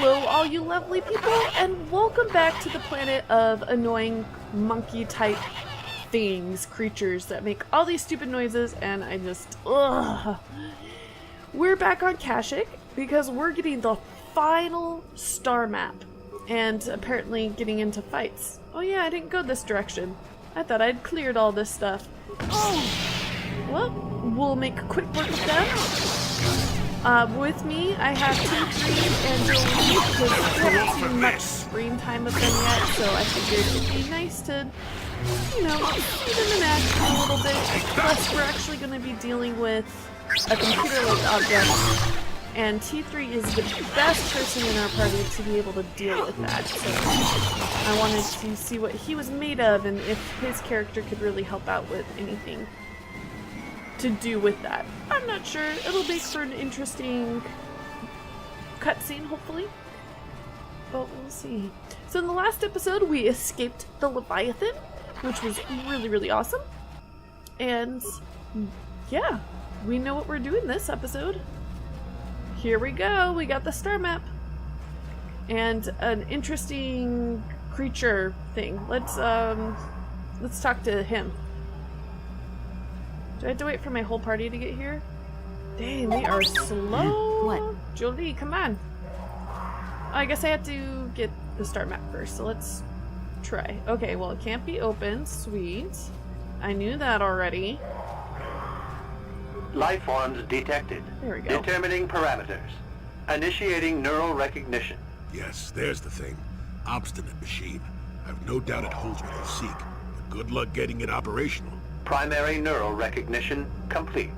Hello, all you lovely people, and welcome back to the planet of annoying monkey-type things, creatures that make all these stupid noises, and I just, ugh. We're back on Kashyyyk because we're getting the final star map, and apparently getting into fights. Oh yeah, I didn't go this direction. I thought I'd cleared all this stuff. Oh, well, we'll make quick work of them. With me, I have T3 and Jolie because we haven't seen much screen time of them yet, so I figured it'd be nice to, you know, see them in action a little bit. Plus, we're actually going to be dealing with a computer-like object, and T3 is the best person in our party to be able to deal with that, so I wanted to see what he was made of and if his character could really help out with anything to do with that. I'm not sure. It'll make for an interesting cutscene, hopefully. But we'll see. So in the last episode, we escaped the Leviathan, which was really, really awesome. And yeah, we know what we're doing this episode. Here we go. We got the star map. And an interesting creature thing. Let's talk to him. Do I have to wait for my whole party to get here? Dang, they are slow. What? Jolie, come on. I guess I have to get the start map first, so let's try. Okay, well, it can't be open. Sweet. I knew that already. Life forms detected. There we go. Determining parameters. Initiating neural recognition. Yes, there's the thing. Obstinate machine. I've no doubt it holds what you seek, but good luck getting it operational. Primary neural recognition complete.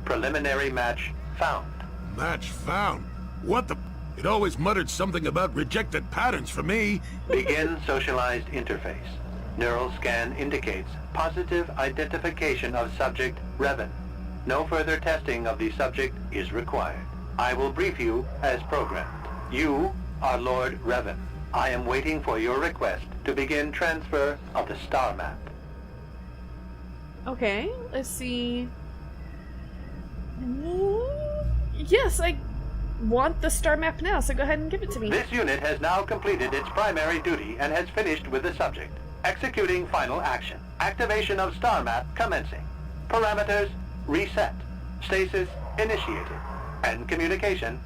Preliminary match found. Match found? What the... It always muttered something about rejected patterns for me. Begin socialized interface. Neural scan indicates positive identification of subject Revan. No further testing of the subject is required. I will brief you as programmed. You are Lord Revan. I am waiting for your request to begin transfer of the star map. Okay, let's see. Yes, I want the star map now, so go ahead and give it to me. This unit has now completed its primary duty and has finished with the subject. Executing final action. Activation of star map commencing. Parameters reset. Stasis initiated. And communication.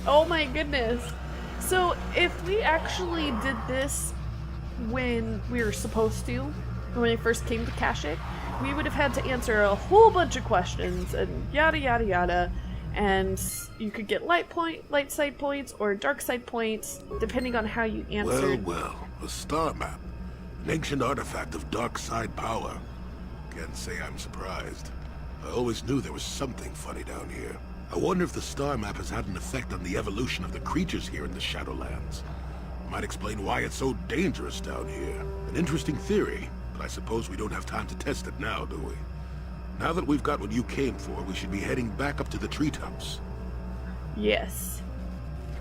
Oh my goodness. So if we actually did this when we were supposed to, when we first came to Kashyyyk, we would have had to answer a whole bunch of questions and yada yada yada, and you could get light side points or dark side points depending on how you answered. Well, a star map. An ancient artifact of dark side power. Can't say I'm surprised. I always knew there was something funny down here. I wonder if the star map has had an effect on the evolution of the creatures here in the Shadowlands. Might explain why it's so dangerous down here. An interesting theory. But I suppose we don't have time to test it now, do we? Now that we've got what you came for, we should be heading back up to the treetops. Yes.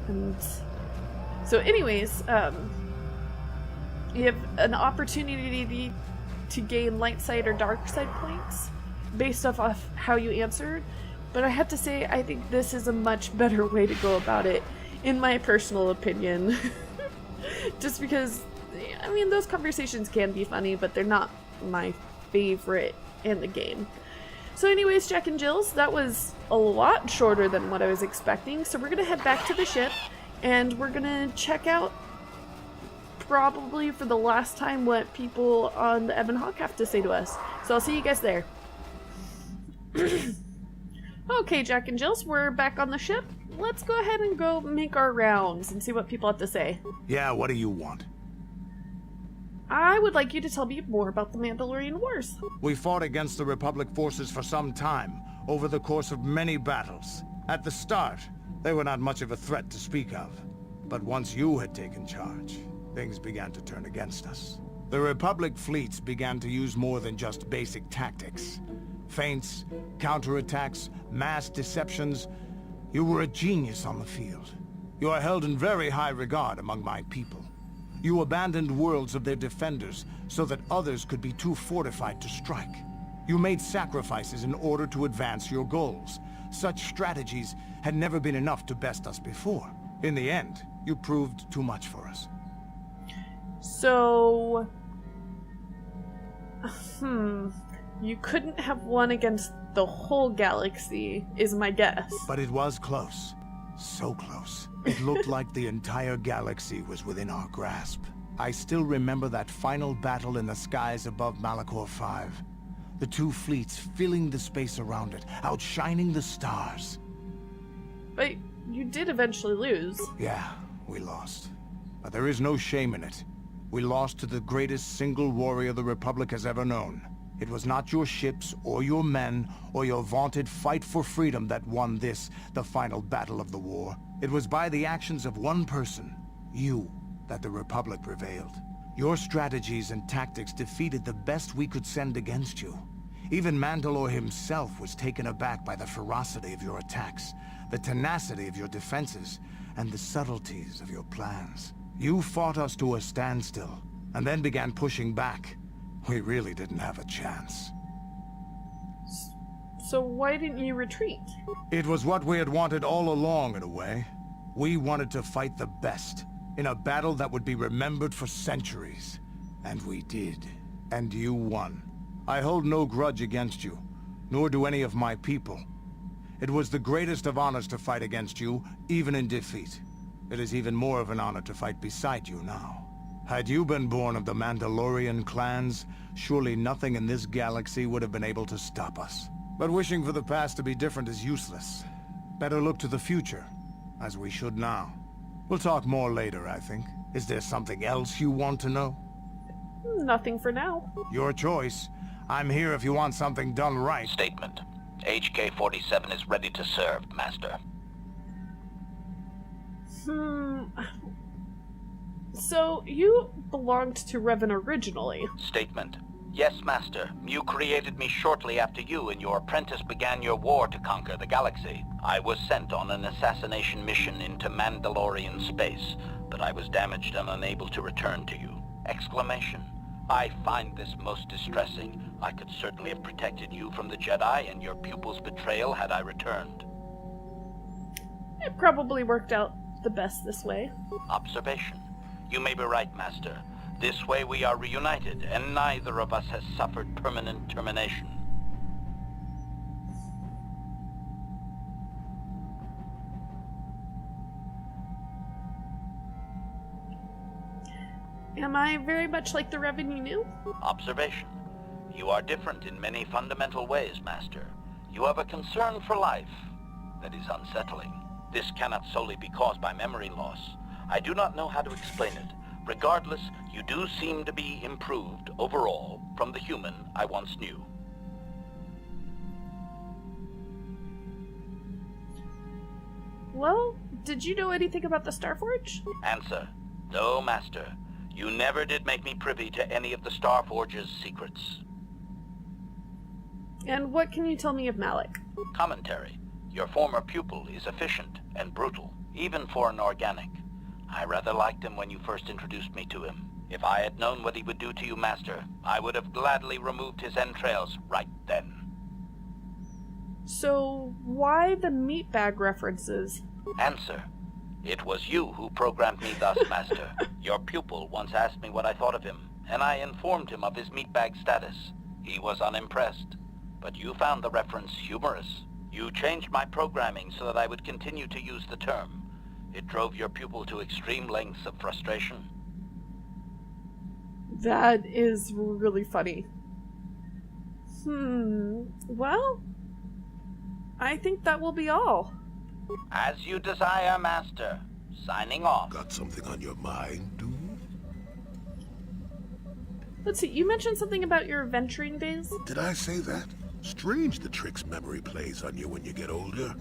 And so anyways, you have an opportunity to gain light side or dark side points based off of how you answered. But I have to say, I think this is a much better way to go about it, in my personal opinion. Just because, I mean, those conversations can be funny, but they're not my favorite in the game. So anyways, Jack and Jills, that was a lot shorter than what I was expecting. So we're going to head back to the ship, and we're going to check out, probably for the last time, what people on the Ebon Hawk have to say to us. So I'll see you guys there. Okay, Jack and Jills, we're back on the ship. Let's go ahead and go make our rounds and see what people have to say. Yeah, what do you want? I would like you to tell me more about the Mandalorian Wars. We fought against the Republic forces for some time, over the course of many battles. At the start, they were not much of a threat to speak of. But once you had taken charge, things began to turn against us. The Republic fleets began to use more than just basic tactics. Feints, counterattacks, mass deceptions. You were a genius on the field. You are held in very high regard among my people. You abandoned worlds of their defenders so that others could be too fortified to strike. You made sacrifices in order to advance your goals. Such strategies had never been enough to best us before. In the end, You proved too much for us. So... You couldn't have won against the whole galaxy, is my guess. But it was close. So close. It looked like the entire galaxy was within our grasp. I still remember that final battle in the skies above Malachor 5. The two fleets filling the space around it, outshining the stars. But you did eventually lose. Yeah, we lost. But there is no shame in it. We lost to the greatest single warrior the Republic has ever known. It was not your ships, or your men, or your vaunted fight for freedom that won this, the final battle of the war. It was by the actions of one person, you, that the Republic prevailed. Your strategies and tactics defeated the best we could send against you. Even Mandalore himself was taken aback by the ferocity of your attacks, the tenacity of your defenses, and the subtleties of your plans. You fought us to a standstill, and then began pushing back. We really didn't have a chance. So why didn't you retreat? It was what we had wanted all along, in a way. We wanted to fight the best, in a battle that would be remembered for centuries. And we did. And you won. I hold no grudge against you, nor do any of my people. It was the greatest of honors to fight against you, even in defeat. It is even more of an honor to fight beside you now. Had you been born of the Mandalorian clans, surely nothing in this galaxy would have been able to stop us. But wishing for the past to be different is useless. Better look to the future, as we should now. We'll talk more later, I think. Is there something else you want to know? Nothing for now. Your choice. I'm here if you want something done right. Statement. HK-47 is ready to serve, Master. So, you belonged to Revan originally. Statement. Yes, Master. You created me shortly after you and your apprentice began your war to conquer the galaxy. I was sent on an assassination mission into Mandalorian space, but I was damaged and unable to return to you. Exclamation. I find this most distressing. I could certainly have protected you from the Jedi and your pupil's betrayal had I returned. It probably worked out the best this way. Observation. You may be right, Master. This way we are reunited, and neither of us has suffered permanent termination. Am I very much like the Revan you knew? Observation. You are different in many fundamental ways, Master. You have a concern for life that is unsettling. This cannot solely be caused by memory loss. I do not know how to explain it. Regardless, you do seem to be improved overall from the human I once knew. Well, did you know anything about the Starforge? Answer. No, Master. You never did make me privy to any of the Starforge's secrets. And what can you tell me of Malik? Commentary. Your former pupil is efficient and brutal, even for an organic. I rather liked him when you first introduced me to him. If I had known what he would do to you, Master, I would have gladly removed his entrails right then. So, why the meatbag references? Answer. It was you who programmed me thus, Master. Your pupil once asked me what I thought of him, and I informed him of his meatbag status. He was unimpressed, but you found the reference humorous. You changed my programming so that I would continue to use the term. It drove your pupil to extreme lengths of frustration. That is really funny. Well, I think that will be all. As you desire, Master. Signing off. Got something on your mind, dude? Let's see, you mentioned something about your adventuring days? Did I say that? Strange the tricks memory plays on you when you get older.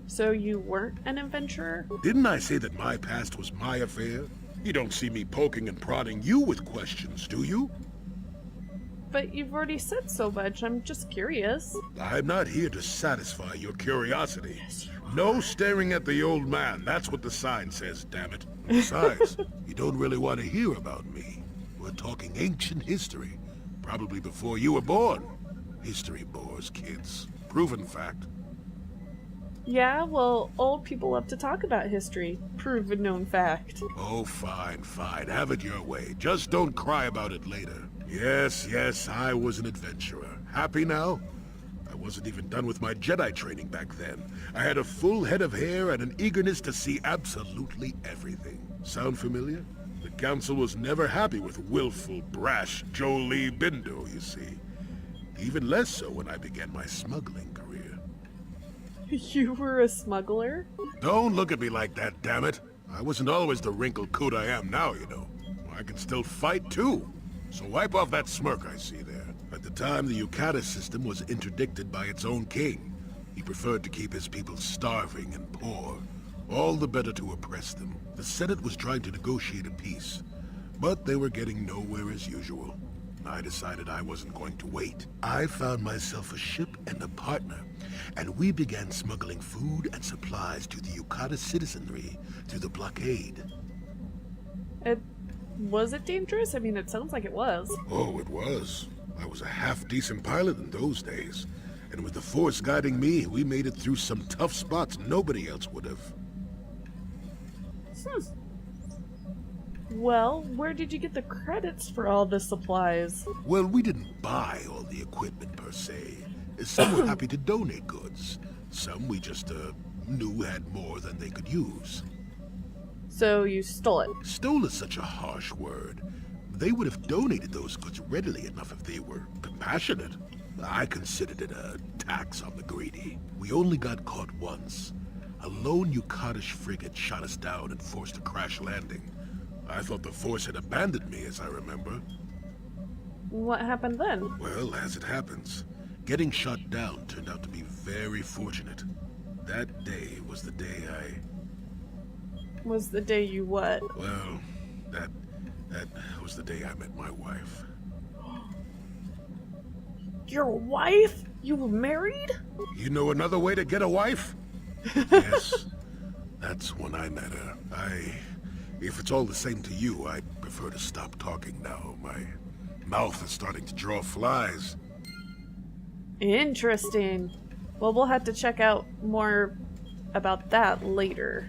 So you weren't an adventurer? Didn't I say that my past was my affair? You don't see me poking and prodding you with questions, do you? But you've already said so much, I'm just curious. I'm not here to satisfy your curiosity. No staring at the old man, that's what the sign says, damn it. Besides, you don't really want to hear about me. We're talking ancient history, probably before you were born. History bores kids. Proven fact. Yeah, well, old people love to talk about history. Proven known fact. Oh, fine, fine. Have it your way. Just don't cry about it later. Yes, I was an adventurer. Happy now? I wasn't even done with my Jedi training back then. I had a full head of hair and an eagerness to see absolutely everything. Sound familiar? The Council was never happy with willful, brash Jolee Bindo, you see. Even less so when I began my smuggling career. You were a smuggler? Don't look at me like that, damn it. I wasn't always the wrinkled coot I am now, you know. I can still fight, too. So wipe off that smirk I see there. At the time, the Yukata system was interdicted by its own king. He preferred to keep his people starving and poor, all the better to oppress them. The Senate was trying to negotiate a peace, but they were getting nowhere as usual. I decided I wasn't going to wait. I found myself a ship and a partner, and we began smuggling food and supplies to the Yukata citizenry through the blockade. Was it dangerous? I mean, it sounds like it was. Oh, it was. I was a half-decent pilot in those days, and with the Force guiding me, we made it through some tough spots nobody else would have. Well, where did you get the credits for all the supplies? Well, we didn't buy all the equipment per se. Some were happy to donate goods. Some we just knew had more than they could use. So you stole it? Stole is such a harsh word. They would have donated those goods readily enough if they were compassionate. I considered it a tax on the greedy. We only got caught once. A lone Yukatish frigate shot us down and forced a crash landing. I thought the Force had abandoned me, as I remember. What happened then? Well, as it happens, getting shot down turned out to be very fortunate. That day was the day Was the day you what? Well, that was the day I met my wife. Your wife? You were married? You know another way to get a wife? Yes, that's when I met her. If it's all the same to you, I'd prefer to stop talking now. My mouth is starting to draw flies. Interesting. Well, we'll have to check out more about that later.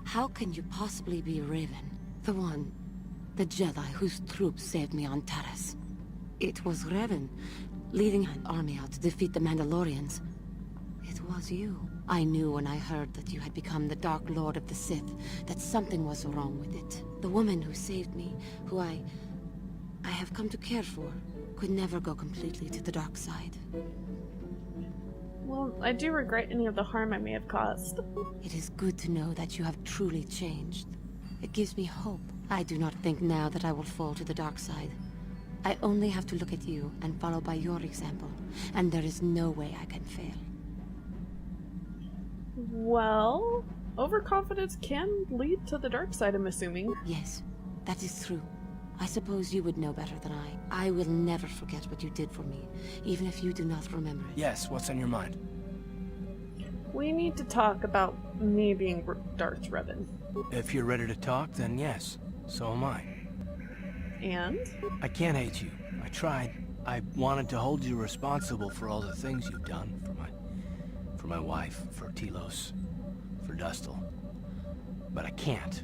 How can you possibly be Raven? The Jedi whose troops saved me on Taris. It was Raven, leading an army out to defeat the Mandalorians. It was you. I knew when I heard that you had become the Dark Lord of the Sith, that something was wrong with it. The woman who saved me, who I have come to care for, could never go completely to the dark side. Well, I do regret any of the harm I may have caused. It is good to know that you have truly changed. It gives me hope. I do not think now that I will fall to the dark side. I only have to look at you and follow by your example, and there is no way I can fail. Well, overconfidence can lead to the dark side, I'm assuming. Yes, that is true. I suppose you would know better than I. I will never forget what you did for me, even if you do not remember it. Yes, what's on your mind? We need to talk about me being Darth Revan. If you're ready to talk, then yes. So am I. And? I can't hate you. I tried. I wanted to hold you responsible for all the things you've done for my wife, for Telos, for Dustil. But I can't.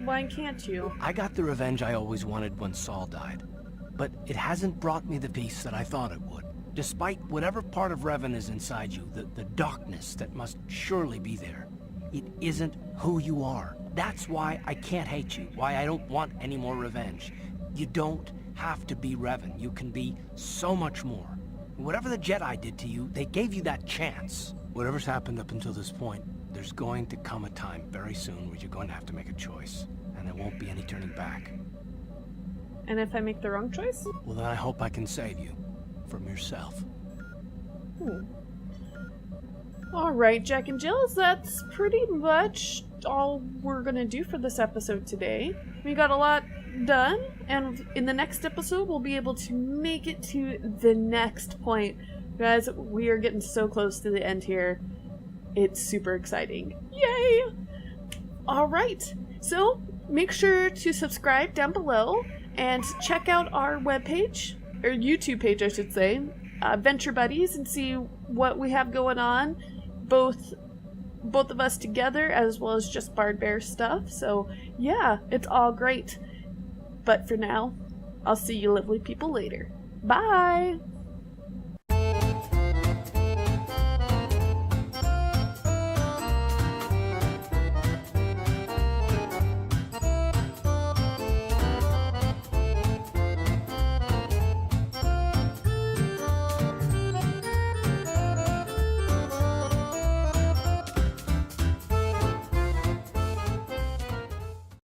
Why can't you? I got the revenge I always wanted when Saul died. But it hasn't brought me the peace that I thought it would. Despite whatever part of Revan is inside you, the darkness that must surely be there, it isn't who you are. That's why I can't hate you, why I don't want any more revenge. You don't have to be Revan. You can be so much more. Whatever the Jedi did to you, they gave you that chance. Whatever's happened up until this point, there's going to come a time very soon where you're going to have to make a choice. And there won't be any turning back. And if I make the wrong choice? Well, then I hope I can save you. From yourself. Alright, Jack and Jills, that's pretty much all we're gonna do for this episode today. We got a lot done, and in the next episode we'll be able to make it to the next point. Guys, we are getting so close to the end here. It's super exciting. Yay! Alright, so make sure to subscribe down below and check out our webpage, or YouTube page, I should say, Venture Buddies, and see what we have going on, both of us together as well as just Bard Bear stuff. So yeah, it's all great. But for now, I'll see you lovely people later. Bye!